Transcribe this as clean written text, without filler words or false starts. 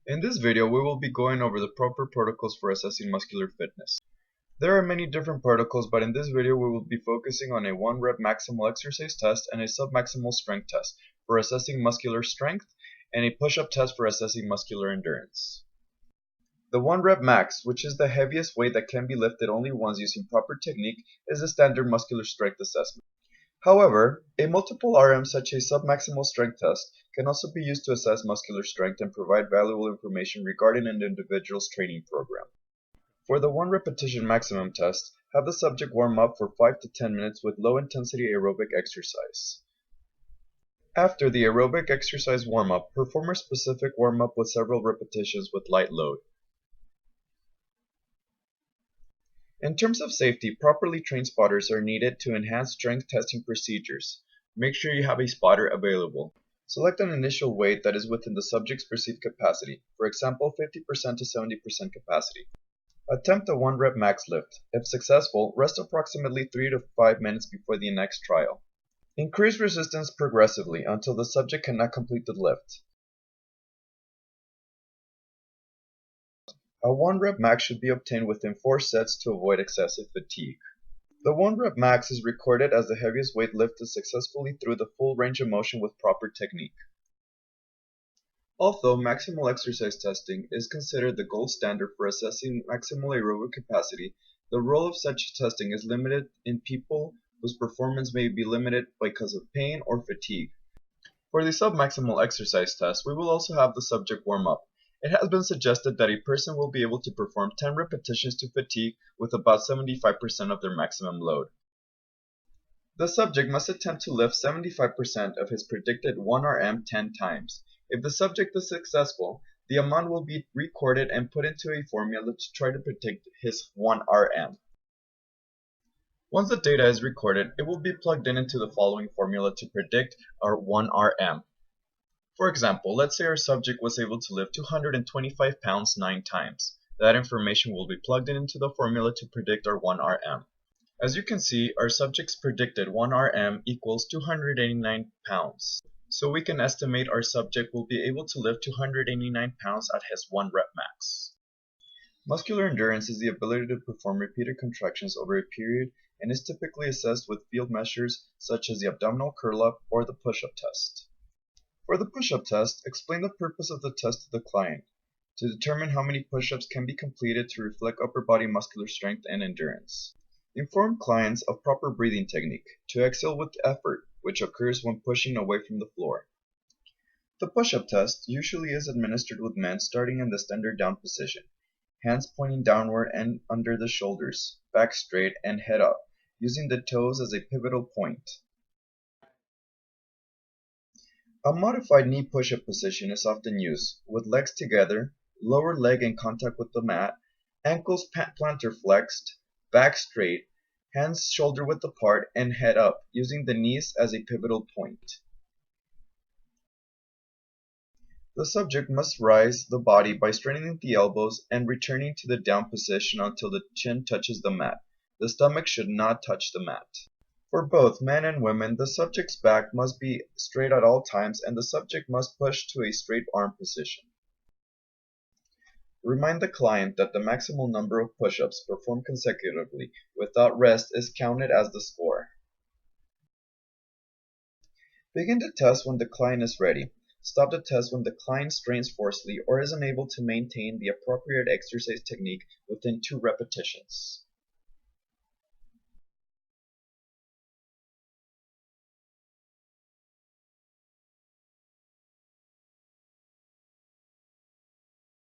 In this video, we will be going over the proper protocols for assessing muscular fitness. There are many different protocols, but in this video we will be focusing on a 1-rep maximal exercise test and a submaximal strength test for assessing muscular strength and a push-up test for assessing muscular endurance. The 1-rep max, which is the heaviest weight that can be lifted only once using proper technique, is a standard muscular strength assessment. However, a multiple RM such as submaximal strength test can also be used to assess muscular strength and provide valuable information regarding an individual's training program. For the 1 repetition maximum test, have the subject warm up for 5 to 10 minutes with low intensity aerobic exercise. After the aerobic exercise warm up, perform a specific warm up with several repetitions with light load. In terms of safety, properly trained spotters are needed to enhance strength testing procedures. Make sure you have a spotter available. Select an initial weight that is within the subject's perceived capacity, for example 50% to 70% capacity. Attempt a 1-rep max lift. If successful, rest approximately 3 to 5 minutes before the next trial. Increase resistance progressively until the subject cannot complete the lift. A 1-rep max should be obtained within 4 sets to avoid excessive fatigue. The 1-rep max is recorded as the heaviest weight lifted successfully through the full range of motion with proper technique. Although maximal exercise testing is considered the gold standard for assessing maximal aerobic capacity, the role of such testing is limited in people whose performance may be limited because of pain or fatigue. For the submaximal exercise test, we will also have the subject warm up. It has been suggested that a person will be able to perform 10 repetitions to fatigue with about 75% of their maximum load. The subject must attempt to lift 75% of his predicted 1 RM 10 times. If the subject is successful, the amount will be recorded and put into a formula to try to predict his 1 RM. Once the data is recorded, it will be plugged into the following formula to predict our 1 RM. For example, let's say our subject was able to lift 225 pounds 9 times. That information will be plugged into the formula to predict our 1 RM. As you can see, our subject's predicted 1 RM equals 289 pounds. So we can estimate our subject will be able to lift 289 pounds at his 1-rep max. Muscular endurance is the ability to perform repeated contractions over a period and is typically assessed with field measures such as the abdominal curl-up or the push-up test. For the push-up test, explain the purpose of the test to the client, to determine how many push-ups can be completed to reflect upper body muscular strength and endurance. Inform clients of proper breathing technique, to exhale with effort, which occurs when pushing away from the floor. The push-up test usually is administered with men starting in the standard down position, hands pointing downward and under the shoulders, back straight and head up, using the toes as a pivotal point. A modified knee push-up position is often used, with legs together, lower leg in contact with the mat, ankles plantar flexed, back straight, hands shoulder-width apart, and head up, using the knees as a pivotal point. The subject must rise the body by straightening the elbows and returning to the down position until the chin touches the mat. The stomach should not touch the mat. For both men and women, the subject's back must be straight at all times and the subject must push to a straight arm position. Remind the client that the maximal number of push-ups performed consecutively without rest is counted as the score. Begin the test when the client is ready. Stop the test when the client strains forcefully or is unable to maintain the appropriate exercise technique within 2 repetitions.